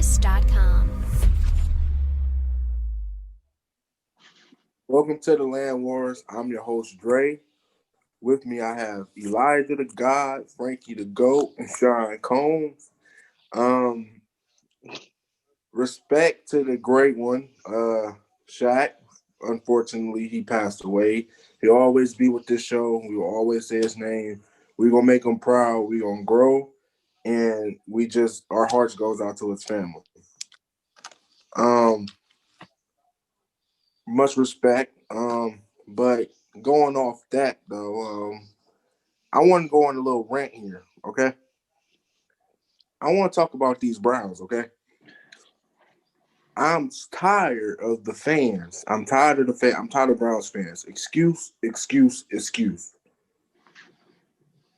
LandWars.com. Welcome to the Land Wars. I'm your host, Dre. With me, I have Elijah the God, Frankie the Goat, and Sean Combs. Um, Respect to the great one, Shaq. Unfortunately, he passed away. He'll always be with this show. We will always say his name. We're gonna make him proud. We're gonna grow, and our hearts goes out to his family. Um, Much respect. But going off that though, I want to go on a little rant here, okay? I want to talk about these Browns, okay? I'm tired of the fans. I'm tired of the fan. I'm tired of Browns fans. Excuse, excuse, excuse.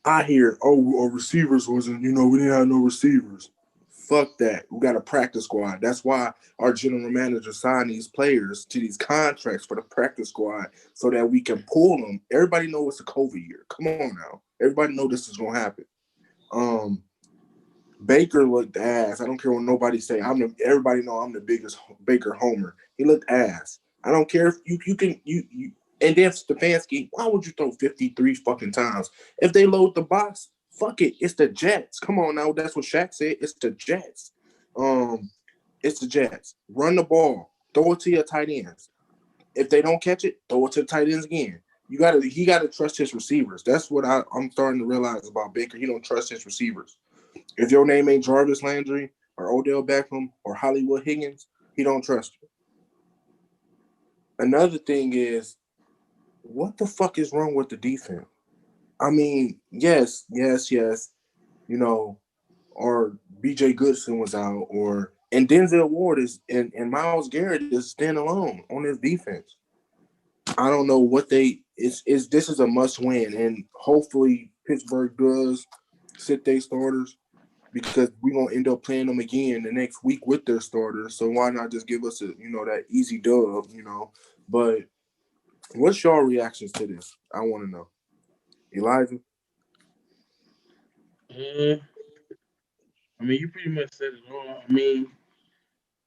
I hear, oh, our receivers wasn't, we didn't have no receivers. Fuck that. We got a practice squad. That's why our general manager signed these players to these contracts for the practice squad so that we can pull them. Everybody know it's a COVID year. Come on now. Everybody know this is gonna happen. Baker looked ass. I don't care what nobody say. Everybody know I'm the biggest Baker homer. He looked ass. I don't care if you can and then Stefanski, why would you throw 53 fucking times? If they load the box, fuck it. It's the Jets. Come on now. That's what Shaq said. It's the Jets. It's the Jets. Run the ball. Throw it to your tight ends. If they don't catch it, throw it to the tight ends again. He gotta trust his receivers. That's what I'm starting to realize about Baker. He don't trust his receivers. If your name ain't Jarvis Landry or Odell Beckham or Hollywood Higgins, he don't trust you. Another thing is, what the fuck is wrong with the defense? I mean, yes, or BJ Goodson was out, and Denzel Ward and Myles Garrett is standing alone on this defense. I don't know what this is a must win, and hopefully Pittsburgh does sit their starters because we're gonna end up playing them again the next week with their starters. So why not just give us that easy dub. But what's your reactions to this? I want to know, Elijah. I mean, you pretty much said it all. I mean,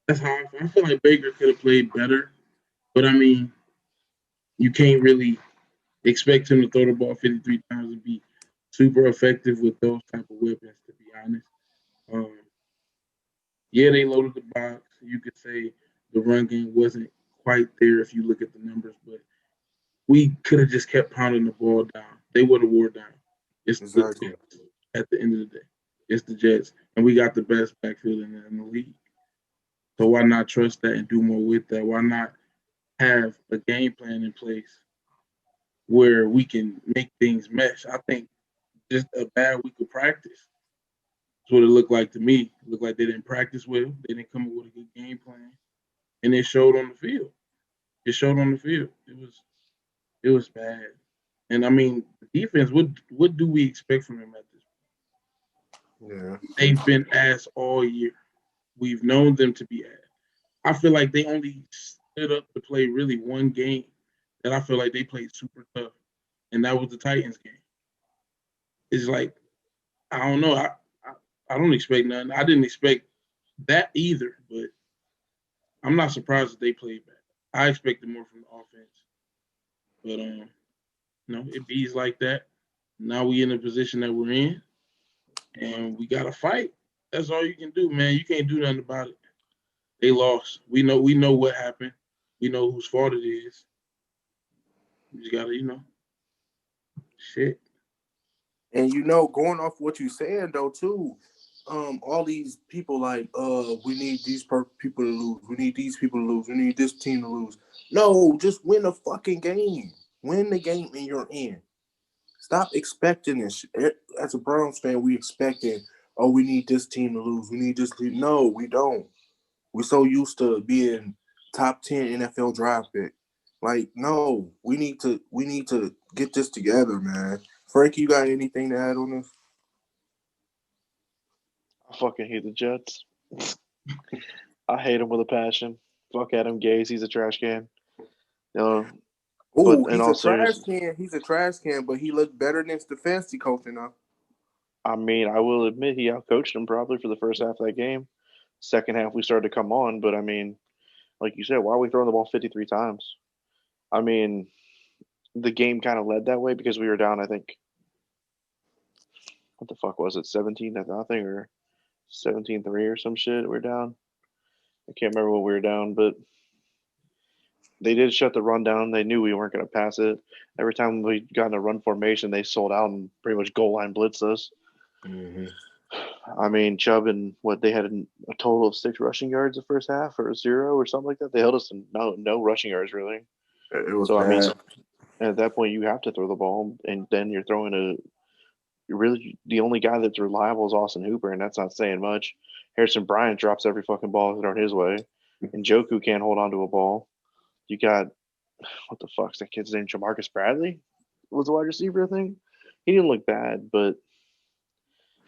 that's how I feel. I feel like Baker could have played better, but I mean, you can't really expect him to throw the ball 53 times and be super effective with those type of weapons. To be honest, um, yeah, they loaded the box. You could say the run game wasn't quite there if you look at the numbers, but we could have just kept pounding the ball down. They would have wore down. It's the Exactly. Jets at the end of the day. It's the Jets, and we got the best backfield in the league. So why not trust that and do more with that? Why not have a game plan in place where we can make things mesh? I think just a bad week of practice. That's what it looked like to me. It looked like they didn't practice well. They didn't come up with a good game plan, and it showed on the field. It showed on the field. It was bad. And I mean, defense. What do we expect from them at this Yeah. point? They've been ass all year. We've known them to be ass. I feel like they only stood up to play really one game that I feel like they played super tough, and that was the Titans game. It's like I don't know. I don't expect nothing. I didn't expect that either, but I'm not surprised that they played bad. I expected more from the offense, but no, it bees like that. Now we in the position that we're in, and we gotta fight. That's all you can do, man. You can't do nothing about it. They lost. We know what happened. We know whose fault it is. You just gotta, shit. And going off what you're saying though too, all these people like, we need these people to lose. We need these people to lose. We need this team to lose. No, just win the fucking game. Win the game and you're in. Stop expecting this. As a Browns fan, we expecting, oh, we need this team to lose. We need this team. No, we don't. We're so used to being top 10 NFL draft pick. Like, no, we need to get this together, man. Frankie, you got anything to add on this? I fucking hate the Jets. I hate him with a passion. Fuck Adam Gase. He's a trash can. No, but Oh, in he's all a trash seriousness, can. He's a trash can, but he looked better than the fancy coaching now. I mean, I will admit he outcoached him probably for the first half of that game. Second half, we started to come on, but I mean, like you said, why are we throwing the ball 53 times? I mean, the game kind of led that way because we were down, I think, what the fuck was it, 17-0 or 17-3 or some shit? We were down. I can't remember what we were down, but they did shut the run down. They knew we weren't going to pass it. Every time we got in a run formation, they sold out and pretty much goal line blitzed us. Mm-hmm. I mean, Chubb and what they had a total of 6 rushing yards the first half or 0 or something like that. They held us to no rushing yards really. It was So bad. I mean, at that point you have to throw the ball, and then you're throwing you're really the only guy that's reliable is Austin Hooper, and that's not saying much. Harrison Bryant drops every fucking ball thrown his way, and Joku can't hold on to a ball. You got what the fuck's that kid's name? Jamarcus Bradley was the wide receiver, I think. He didn't look bad, but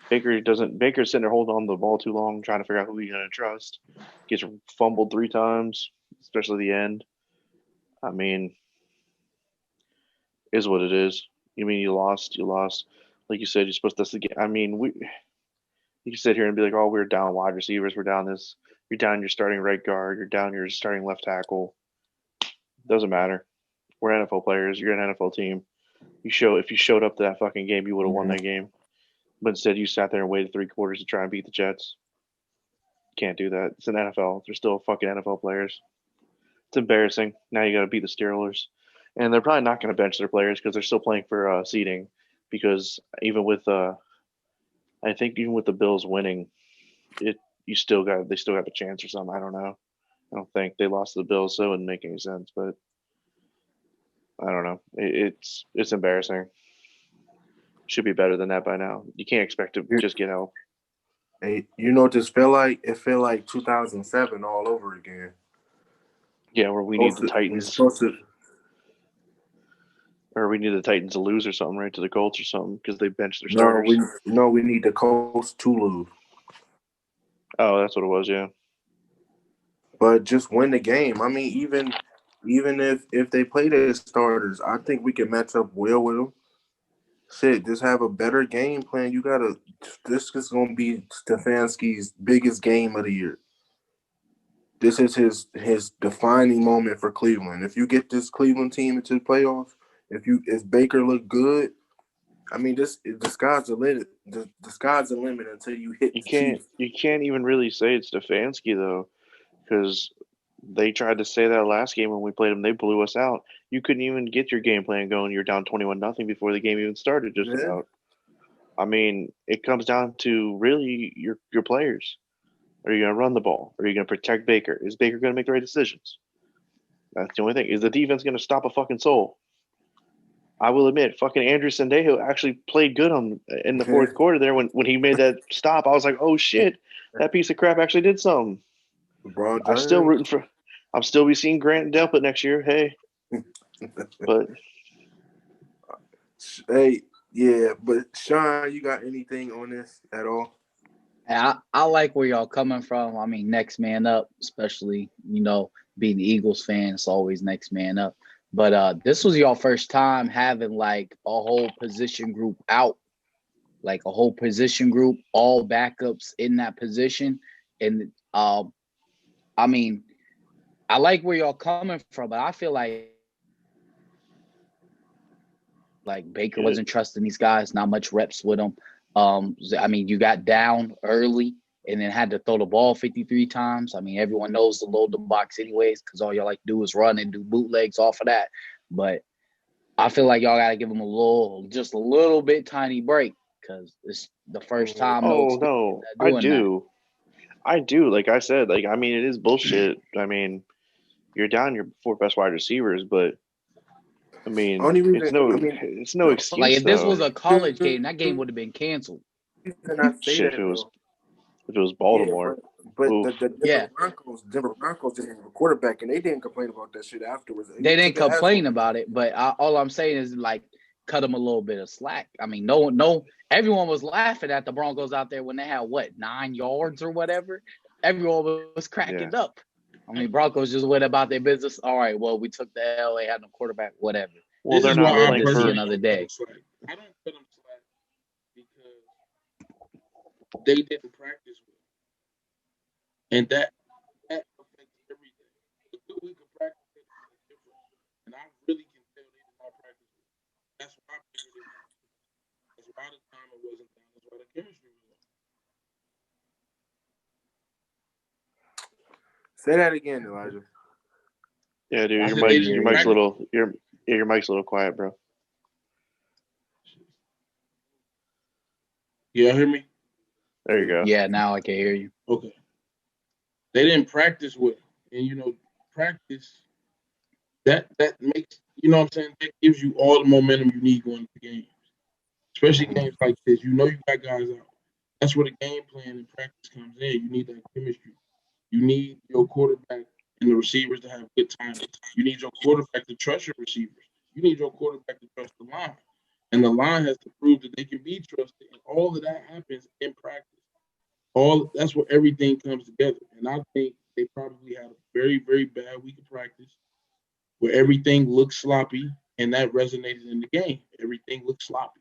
Baker's sitting there holding on to the ball too long, trying to figure out who he's gonna trust. Gets fumbled 3 times, especially the end. I mean, is what it is. You mean you lost? Like you said, you're supposed to get. I mean, you can sit here and be like, oh, we're down wide receivers, we're down this. You're down your starting right guard, you're down your starting left tackle. Doesn't matter. We're NFL players. You're an NFL team. If you showed up to that fucking game, you would have won that game. But instead, you sat there and waited 3 quarters to try and beat the Jets. Can't do that. It's an NFL. They're still fucking NFL players. It's embarrassing. Now you got to beat the Steelers, and they're probably not going to bench their players because they're still playing for seeding. Because even with I think even with the Bills winning, they still got a chance or something. I don't know. I don't think they lost to the Bills, so it wouldn't make any sense. But I don't know. It's embarrassing. Should be better than that by now. You can't expect to just get help. Hey, you know what this felt like? It felt like 2007 all over again. Yeah, where we need the Titans. Or we need the Titans to lose or something, right, to the Colts or something, because they benched their starters. We need the Colts to lose. Oh, that's what it was, yeah. But just win the game. I mean, even if they play their starters, I think we can match up well with them. Shit, just have a better game plan. This is going to be Stefanski's biggest game of the year. This is his defining moment for Cleveland. If you get this Cleveland team into the playoffs, if Baker look good, I mean, the sky's the limit. The sky's the limit until you hit. You can't even really say it's Stefanski though, because they tried to say that last game when we played them. They blew us out. You couldn't even get your game plan going. You're down 21-0 before the game even started. Just about. I mean, it comes down to really your players. Are you going to run the ball? Are you going to protect Baker? Is Baker going to make the right decisions? That's the only thing. Is the defense going to stop a fucking soul? I will admit, fucking Andrew Sendejo actually played good in the fourth quarter there when he made that stop. I was like, oh shit, that piece of crap actually did something. I'm still rooting for. I'm still be seeing Grant and Delpit next year. Hey, but hey, yeah, but Sean, you got anything on this at all? I like where y'all coming from. I mean, next man up, especially, being the Eagles fan, it's always next man up. But this was your first time having like a whole position group out, like a whole position group, all backups in that position. And I mean, I like where y'all coming from, but I feel like Baker wasn't trusting these guys, not much reps with them. I mean, you got down early and then had to throw the ball 53 times. I mean, everyone knows to load the box anyways because all y'all like to do is run and do bootlegs off of that. But I feel like y'all got to give them just a little bit tiny break because it's the first time. Oh, no, I do. Like I said, I mean, it is bullshit. I mean, you're down your 4 best wide receivers, but I mean, it's no excuse. Like if this was a college game, that game would have been canceled. Shit, if it was Baltimore. Yeah, but the Denver Broncos didn't have a quarterback, and they didn't complain about that shit afterwards. They didn't complain about it, but all I'm saying is cut them a little bit of slack. I mean, everyone was laughing at the Broncos out there when they had 9 yards or whatever. Everyone was cracking up. I mean, Broncos just went about their business. All right, well, we took the L. They had no quarterback, whatever. Well, they're not playing for another day. I don't put them slack because they didn't practice with him. and that affects everything. A good week of practice makes a difference, and I really can tell they did not practice it. That's why I figured it was. That's why the timing wasn't down. That's why the chemistry was off. Say that again, Elijah. Yeah, dude, I your can mic's hear your you. mic's a little your mic's a little quiet, bro. You hear me? There you go. Yeah, now I can hear you. Okay. They didn't practice well, and practice that makes what I'm saying. That gives you all the momentum you need going into games, especially games like this. You got guys out. That's where the game plan and practice comes in. You need that chemistry. You need your quarterback and the receivers to have good timing. You need your quarterback to trust your receivers. You need your quarterback to trust the line. And the line has to prove that they can be trusted. And all of that happens in practice. That's where everything comes together. And I think they probably had a very, very bad week of practice where everything looked sloppy, and that resonated in the game. Everything looked sloppy.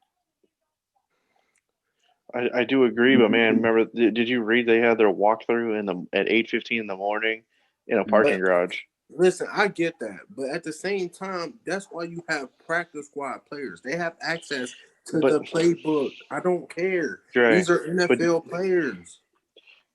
I do agree, but man, remember? Did you read they had their walkthrough at 8:15 in the morning in a parking garage? Listen, I get that, but at the same time, that's why you have practice squad players. They have access to the playbook. I don't care. Dre, These are NFL players.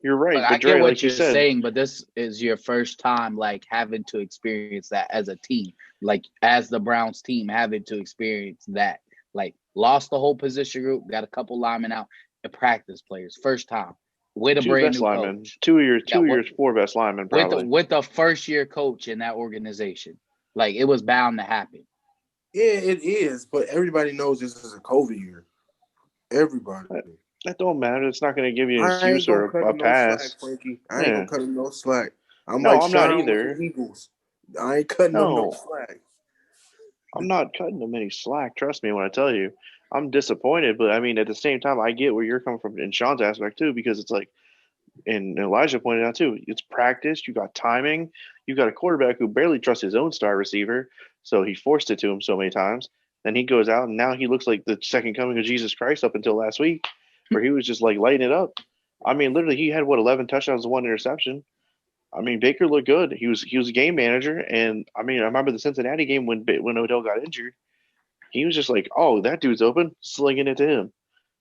You're right, But I but get Dre, what like you you're said, saying, but this is your first time like having to experience that as a team, like as the Browns team having to experience that. Like lost the whole position group, got a couple linemen out, and practice players, first time with a two brand best new linemen, coach. two years, four best linemen, probably. With the first year coach in that organization. Like it was bound to happen. Yeah, it is, but everybody knows this is a COVID year. Everybody. That don't matter. It's not going to give you an I ain't excuse gonna or cut a him no slack, pass. Frankie. I ain't Yeah. gonna cut him no slack. I'm No, like I'm not Sean with either. the Eagles. I ain't cutting him no slack. I'm not cutting them any slack. Trust me when I tell you. I'm disappointed, but I mean, at the same time, I get where you're coming from in Sean's aspect too, because it's like, and Elijah pointed out too, it's practice. You got timing. You got a quarterback who barely trusts his own star receiver, so he forced it to him so many times. Then he goes out, and now he looks like the second coming of Jesus Christ up until last week, where he was just like lighting it up. I mean, literally, he had 11 touchdowns and one interception. I mean, Baker looked good. He was a game manager, and I mean, I remember the Cincinnati game when Odell got injured. He was just like, "Oh, that dude's open," slinging it to him.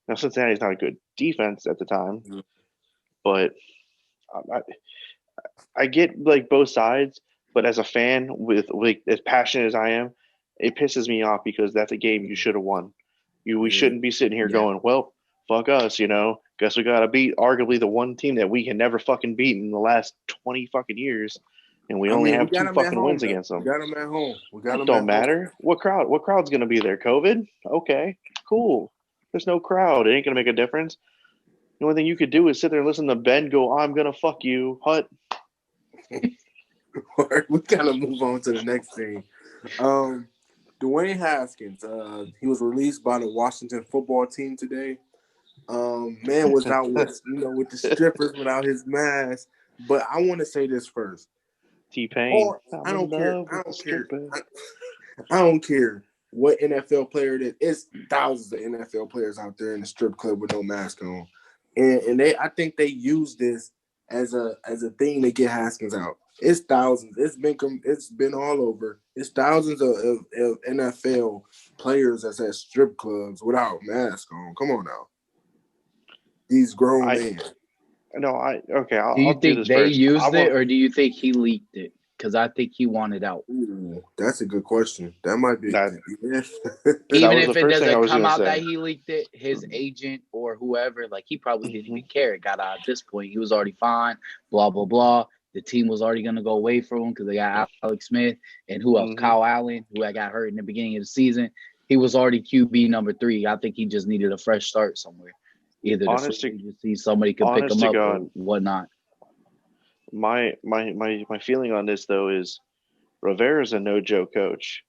Now Cincinnati's not a good defense at the time, but I, I get like both sides. But as a fan, with like as passionate as I am, it pisses me off because that's a game you should have won. We shouldn't be sitting here going, "Well, fuck us," Guess we got to beat arguably the one team that we can never fucking beat in the last 20 fucking years, and we only have two fucking wins against them. We got them at home. It don't matter. What crowd? What crowd's gonna be there? COVID? Okay, cool. There's no crowd. It ain't gonna make a difference. The only thing you could do is sit there and listen to Ben go, "I'm gonna fuck you, Hut." We gotta move on to the next thing. Dwayne Haskins. He was released by the Washington football team today. Man was out with the strippers without his mask. But I want to say this first. T-Pain. I don't care. I don't care what NFL player it is. It's thousands of NFL players out there in the strip club with no mask on, and I think they use this as a thing to get Haskins out. It's thousands. It's been all over. It's thousands of NFL players that's at strip clubs without masks on. Come on now, these grown men. No, okay. Do you think they first. used it, or do you think he leaked it? Because I think he wanted out. Ooh, that's a good question. That might be. Even if it doesn't come out that he leaked it, his agent or whoever, like he probably didn't even care. It got out at this point. He was already fine. Blah blah blah. The team was already gonna go away from him because they got Alex Smith and who else? Kyle Allen, who had got hurt in the beginning of the season. He was already QB number 3. I think he just needed a fresh start somewhere. Either to see somebody could pick him up or whatnot. My feeling on this though is Rivera's a no joke coach.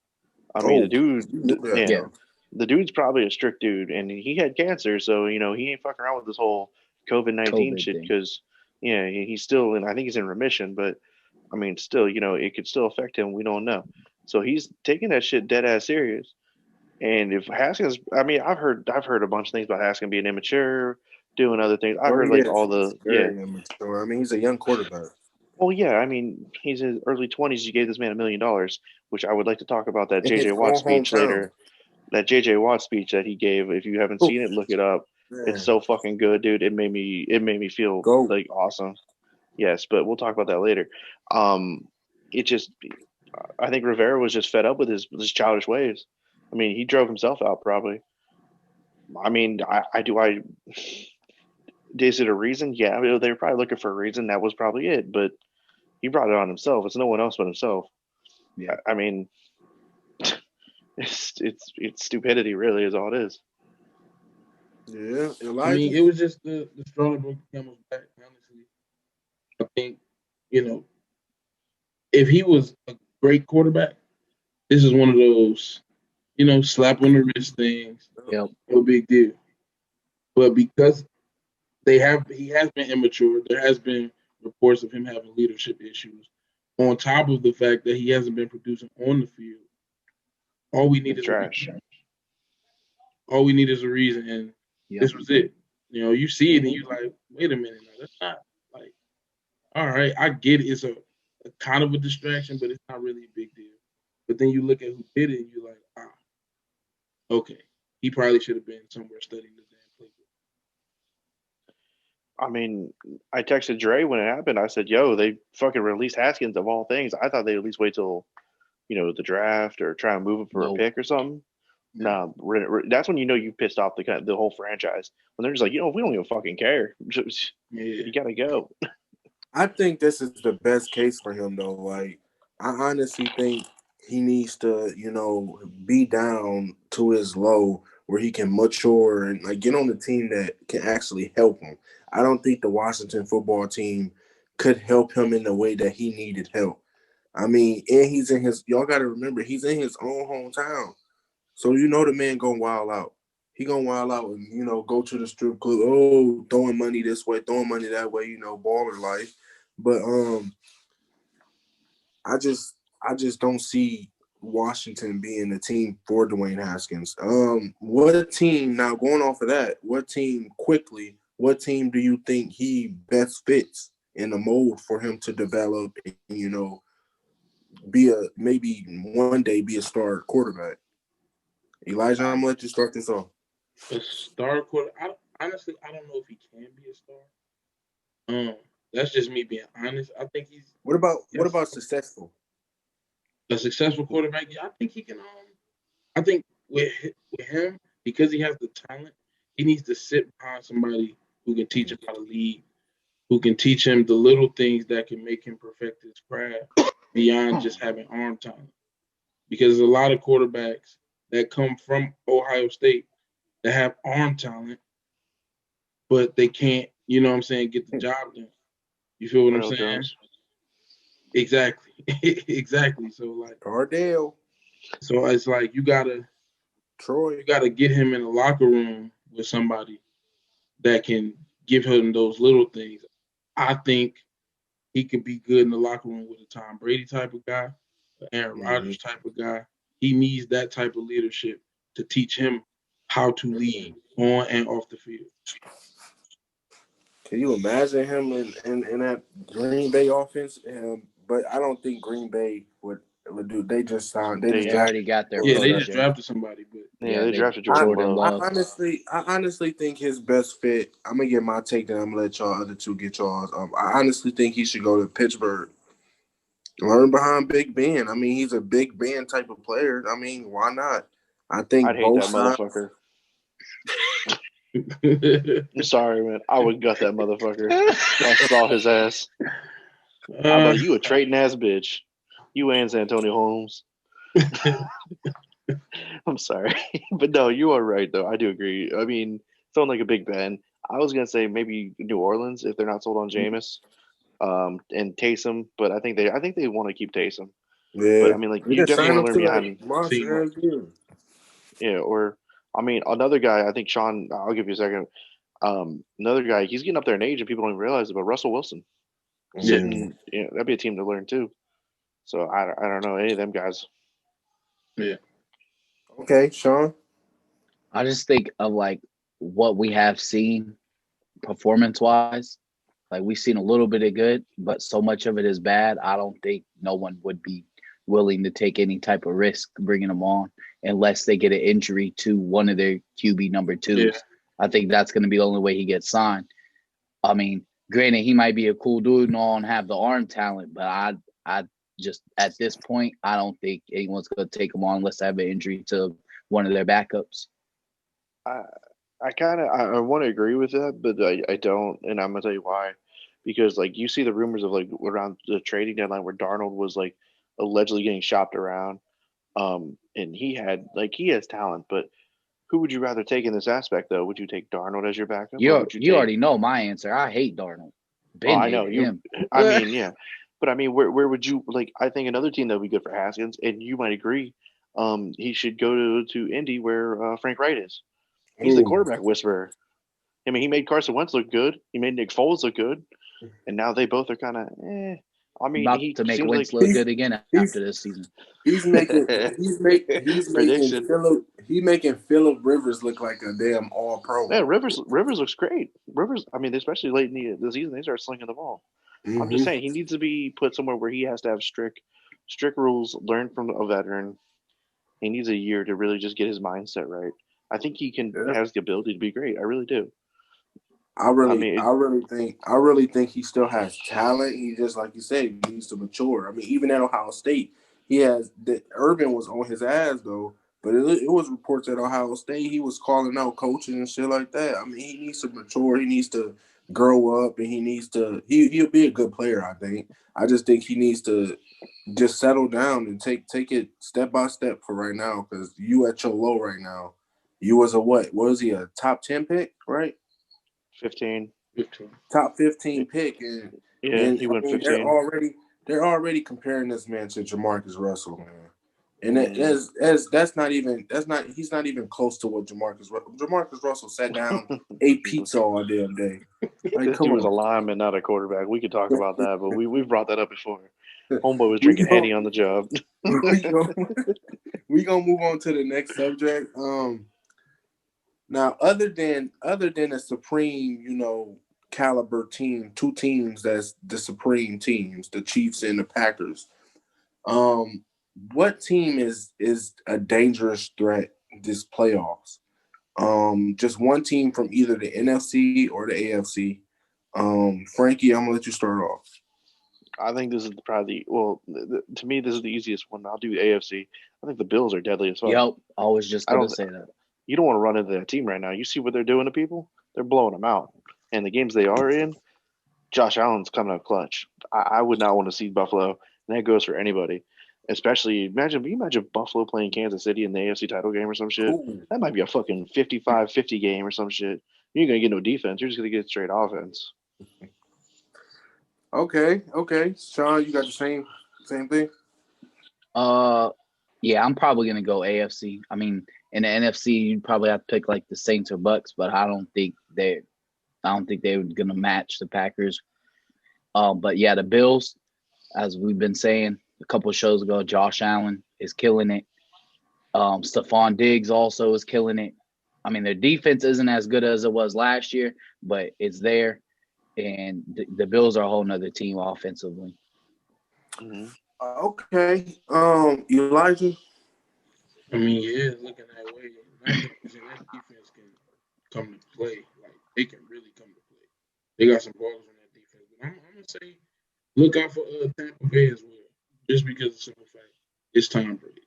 I mean, the dude's probably a strict dude, and he had cancer, so he ain't fucking around with this whole COVID-19 shit because he's still I think he's in remission, but I mean, still, it could still affect him. We don't know, so he's taking that shit dead ass serious. And if Haskins, I mean, I've heard a bunch of things about Haskins being immature, doing other things. I heard like all the very immature. I mean, he's a young quarterback. Well, yeah, I mean, he's in his early 20s. You gave this man $1 million, which I would like to talk about that In his J.J. Watt speech hometown. later. That J.J. Watt speech that he gave. If you haven't seen it, look it up. Man. It's so fucking good, dude. It made me feel like awesome. Yes, but we'll talk about that later. It just, I think Rivera was just fed up with his childish ways. I mean, he drove himself out probably. I mean, is it a reason? Yeah, I mean, they were probably looking for a reason. That was probably it, but he brought it on himself. It's no one else but himself. Yeah. I mean, it's stupidity, really, is all it is. Yeah, Elijah. I mean, it was just the straw that broke the camel's back. Honestly, I think if he was a great quarterback, this is one of those slap on the wrist things. Yep. No big deal. But because he has been immature, there has been reports of him having leadership issues. On top of the fact that he hasn't been producing on the field, all we need is trash. All we need is a reason, and this was it. You see it and you're like, wait a minute, no, that's not like. All right, I get it. It's a kind of a distraction, but it's not really a big deal. But then you look at who did it, and you're like, okay, he probably should have been somewhere studying the damn playbook. I mean, I texted Dre when it happened. I said, "Yo, they fucking released Haskins of all things. I thought they'd at least wait till, the draft or try and move him for a pick or something." Nah, that's when you pissed off the whole franchise when they're just like, we don't even fucking care. You gotta go. I think this is the best case for him, though. Like, I honestly think he needs to, be down to his low where he can mature and like get on the team that can actually help him. I don't think the Washington football team could help him in the way that he needed help. I mean, and he's in y'all got to remember, he's in his own hometown. So the man gonna wild out. He gonna wild out and, go to the strip club, throwing money this way, throwing money that way, baller life. But I just don't see Washington being the team for Dwayne Haskins. What team, now going off of that, what team do you think he best fits in the mold for him to develop and, maybe one day be a star quarterback? Elijah, I'm gonna let you start this off. A star quarterback? Honestly, I don't know if he can be a star. That's just me being honest. I think he's. What about successful? A successful quarterback? Yeah, I think he can. I think with him, because he has the talent, he needs to sit behind somebody who can teach him how to lead, who can teach him the little things that can make him perfect his craft beyond just having arm talent. Because there's a lot of quarterbacks that come from Ohio State that have arm talent, but they can't, get the job done. You feel what I'm saying? Jones. Exactly. Exactly. So like Cardale. So it's like you gotta get him in the locker room with somebody that can give him those little things. I think he could be good in the locker room with a Tom Brady type of guy, an Aaron Rodgers type of guy. He needs that type of leadership to teach him how to lead on and off the field. Can you imagine him in that Green Bay offense? But I don't think Green Bay would do. They just signed. They already got their. Yeah, they just drafted somebody. But they drafted Jordan Love. I honestly think his best fit. I'm gonna get my take, then I'm gonna let y'all other two get y'all's. I honestly think he should go to Pittsburgh. Learn behind Big Ben. I mean, he's a Big Ben type of player. I mean, why not? I think I'd hate that motherfucker. I'm sorry, man. I would gut that motherfucker. I saw his ass. How about you, a trading ass bitch? You and Antonio Holmes. I'm sorry, but no, you are right though. I do agree. I mean, someone like a Big Ben. I was gonna say maybe New Orleans if they're not sold on Jameis, and Taysom. But I think they want to keep Taysom. Yeah, but I mean, like you definitely want to learn behind. Yeah, or I mean, another guy. I think Sean. I'll give you a second. Another guy. He's getting up there in age, and people don't even realize it. But Russell Wilson, sitting. Yeah, that'd be a team to learn too. So I don't know any of them guys. Yeah. Okay, Sean. I just think of like what we have seen performance-wise. Like we've seen a little bit of good, but so much of it is bad. I don't think no one would be willing to take any type of risk bringing him on unless they get an injury to one of their QB number twos. Yeah. I think that's going to be the only way he gets signed. I mean, granted, he might be a cool dude and all and have the arm talent, but I just at this point, I don't think anyone's going to take him on unless they have an injury to one of their backups. I want to agree with that, but I don't, and I'm gonna tell you why. Because like you see the rumors of like around the trading deadline where Darnold was like allegedly getting shopped around, and he has talent, but who would you rather take in this aspect though? Would you take Darnold as your backup? Or would You already know my answer. I hate Darnold. Oh, I know hated you. him. I mean, yeah, but I mean, where would you like? I think another team that would be good for Haskins, and you might agree, he should go to Indy where Frank Wright is. He's the Ooh. quarterback whisperer. I mean, he made Carson Wentz look good. He made Nick Foles look good, and now they both are kind of. I mean, About he to make seems Wentz like look good again after this season. He's making Prediction. Phillip Rivers look like a damn all pro. Yeah, Rivers looks great. Rivers, I mean, especially late in the season, they start slinging the ball. I'm just saying he needs to be put somewhere where he has to have strict rules, learn from a veteran. He needs a year to really just get his mindset right. I think he has the ability to be great. I really do. I really think he still has talent. He just, like you said, he needs to mature. I mean, even at Ohio State, Urban was on his ass though. But it was reports at Ohio State he was calling out coaches and shit like that. I mean, he needs to mature. He needs to grow up, and he'll be a good player. I think. I just think he needs to just settle down and take it step by step for right now. Because you at your low right now. You was a what? Was he a top 10 pick? Right. 15. Top 15 pick, and he went 15. They're already comparing this man to Jamarcus Russell, man. And that's not he's not even close to what Jamarcus Russell sat down, ate pizza all damn day. Like, He was a lineman, not a quarterback. We could talk about that, but we've brought that up before. Homeboy was drinking Henny on the job. we gonna move on to the next subject. Now, other than a supreme, caliber team, two teams that's the supreme teams, the Chiefs and the Packers. What team is a dangerous threat this playoffs? Just one team from either the NFC or the AFC. Frankie, I'm gonna let you start off. I think this is probably to me this is the easiest one. I'll do AFC. I think the Bills are deadly as well. Yep, I was just gonna say that. You don't want to run into that team right now. You see what they're doing to people? They're blowing them out. And the games they are in, Josh Allen's coming up clutch. I would not want to see Buffalo, and that goes for anybody. Especially, imagine Buffalo playing Kansas City in the AFC title game or some shit. Ooh. That might be a fucking 55-50 game or some shit. You ain't going to get no defense. You're just going to get straight offense. Okay. Sean, you got the same thing? Yeah, I'm probably gonna go AFC. I mean, in the NFC, you'd probably have to pick like the Saints or Bucks, but I don't think they're gonna match the Packers. But yeah, the Bills, as we've been saying a couple of shows ago, Josh Allen is killing it. Stephon Diggs also is killing it. I mean, their defense isn't as good as it was last year, but it's there. And the Bills are a whole nother team offensively. Mm-hmm. Okay. Elijah? I mean, yeah, looking that way. That defense can come to play. Like, they can really come to play. They got some balls on that defense. But I'm going to say, look out for Tampa Bay as well. Just because of the simple fact, it's Tom Brady.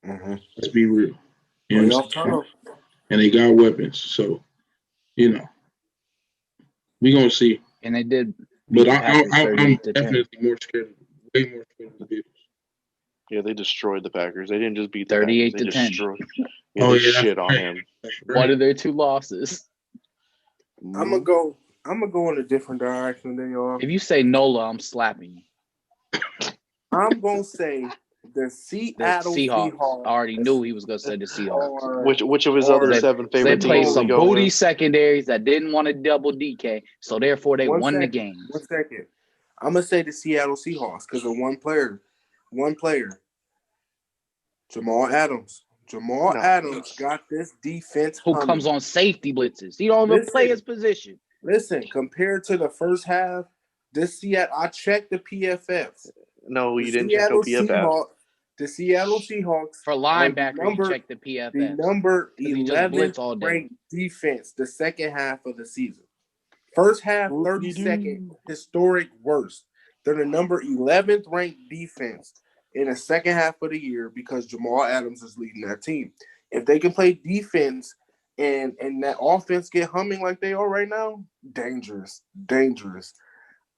Mm-hmm. Let's be real. You know what I'm saying? And they got weapons. So, we're going to see. And they did. But I'm definitely way more scared of the Bills. Yeah, they destroyed the Packers. They didn't just beat the 38 Packers. to 10. They shit on him. Right. What are their two losses? I'm gonna go in a different direction than y'all. If you say NOLA, I'm slapping you. I'm gonna say the Seattle Seahawks. I already knew he was gonna say the Seahawks. Which of his other seven favorite teams? They played some booty secondaries that didn't want to double DK, so therefore they won the game. 1 second. I'm gonna say the Seattle Seahawks because of one player. Jamal Adams. Adams got this defense. Who comes on safety blitzes? He don't even play his position. Listen, compared to the first half, this Seattle. I checked the PFFs. No, The you didn't check no Seattle PFF. Seahawks. The Seattle Seahawks For linebacker, you check the PFF. the number he just 11 blitz all day. ranked defense the second half of the season. First half, 32nd, historic worst. They're the number 11th ranked defense in the second half of the year because Jamal Adams is leading that team. If they can play defense and that offense get humming like they are right now, dangerous.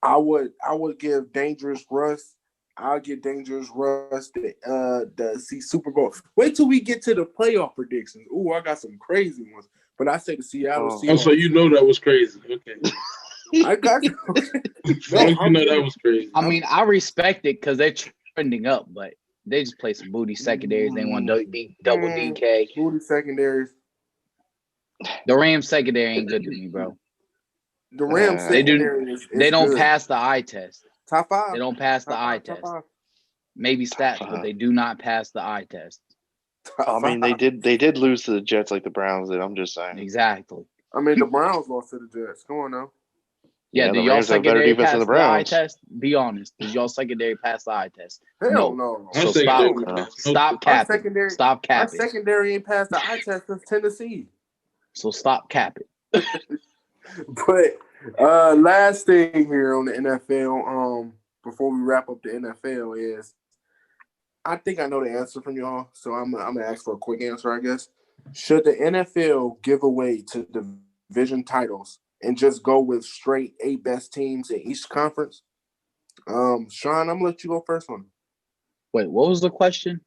I would give Dangerous Russ. I'll give Dangerous Russ the Super Bowl. Wait till we get to the playoff predictions. Ooh, I got some crazy ones. But I say the Seattle Seahawks. Oh, so you know that was crazy. Okay. I got you. You know that was crazy. I mean, I respect it because they're trending up, but they just play some booty secondaries. They want double DK. Booty secondaries. The Rams secondary ain't good to me, bro. The Rams secondary is They don't good. pass the eye test. Top 5. They don't pass the eye test. Maybe stats, but they do not pass the eye test. I mean, they did lose to the Jets like the Browns did. I'm just saying. Exactly. I mean, the Browns lost to the Jets. Come on now. Yeah, do y'all secondary pass the eye test? Be honest. Does y'all secondary pass the eye test? Hell no. So stop capping. Stop capping. Our secondary ain't passed the eye test since Tennessee. So stop capping. But last thing here on the NFL, before we wrap up the NFL is, I think I know the answer from y'all, so I'm gonna ask for a quick answer, I guess. Should the NFL give away to division titles and just go with straight 8 best teams in each conference? Sean, I'm gonna let you go first on it. Wait, what was the question?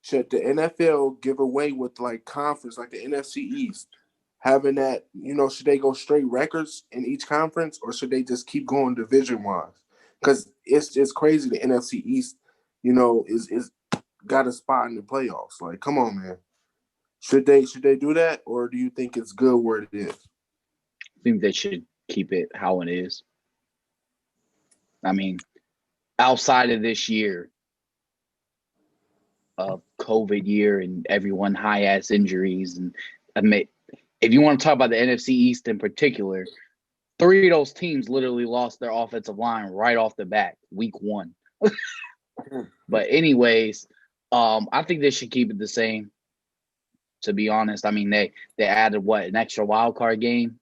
Should the NFL give away with like conference, like the NFC East, having that, should they go straight records in each conference, or should they just keep going division wise? Because it's crazy. The NFC East, is got a spot in the playoffs. Like, come on, man. Should they do that, or do you think it's good where it is? I think they should keep it how it is. I mean, outside of this year, of COVID year and everyone high ass injuries, and if you want to talk about the NFC East in particular, 3 of those teams literally lost their offensive line right off the bat, week 1. But anyways, I think they should keep it the same. To be honest, I mean they added an extra wild card game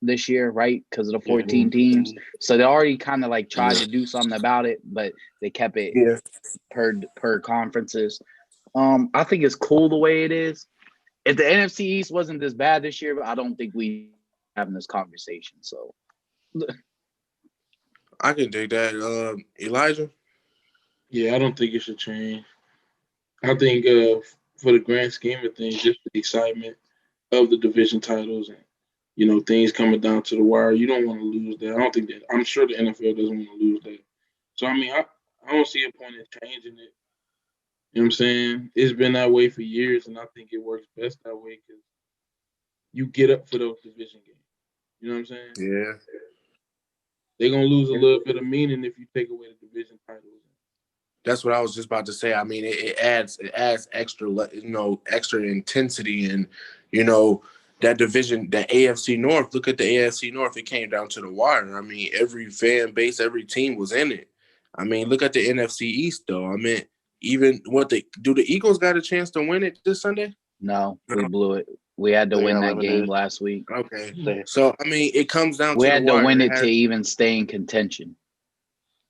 this year, right? Because of the 14 teams. So they already kind of like tried to do something about it, but they kept it per conferences. I think it's cool the way it is. If the NFC East wasn't this bad this year, I don't think we having this conversation. So I can dig that. Elijah? Yeah, I don't think it should change. I think for the grand scheme of things, just the excitement of the division titles and, things coming down to the wire, you don't want to lose that. I don't think that. I'm sure the NFL doesn't want to lose that. So, I mean, I don't see a point in changing it. You know what I'm saying? It's been that way for years, and I think it works best that way because you get up for those division games. You know what I'm saying? Yeah. They're going to lose a little bit of meaning if you take away the division titles. That's what I was just about to say. I mean, it adds extra, extra intensity, and that division, the AFC North. Look at the AFC North; it came down to the wire. I mean, every fan base, every team was in it. I mean, look at the NFC East, though. I mean, even do the Eagles got a chance to win it this Sunday? No, we blew it. We had to win that game last week. Okay, so I mean, it comes down to we had to win it to even stay in contention.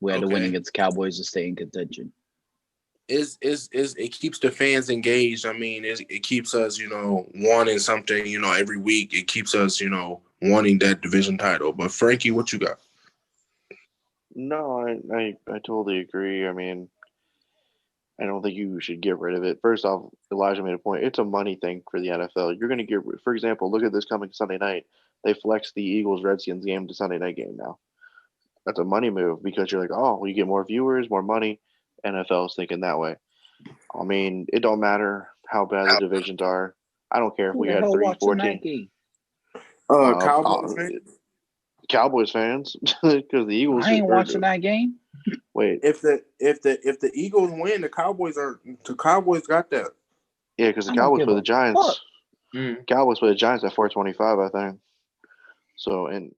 We had to win against the Cowboys to stay in contention. It keeps the fans engaged. I mean, it keeps us, wanting something, every week. It keeps us, wanting that division title. But Frankie, what you got? No, I totally agree. I mean, I don't think you should get rid of it. First off, Elijah made a point. It's a money thing for the NFL. You're going to for example, look at this coming Sunday night. They flexed the Eagles-Redskins game to Sunday night game now. That's a money move because you're like, oh, you get more viewers, more money. NFL is thinking that way. I mean, it don't matter how bad the divisions are. I don't care if we had 3-14. Cowboys fans, because the Eagles. I ain't watching that game. Wait, if the Eagles win, the Cowboys got that. Yeah, because the Cowboys play the Giants. Cowboys play the Giants at 4:25, I think. So, and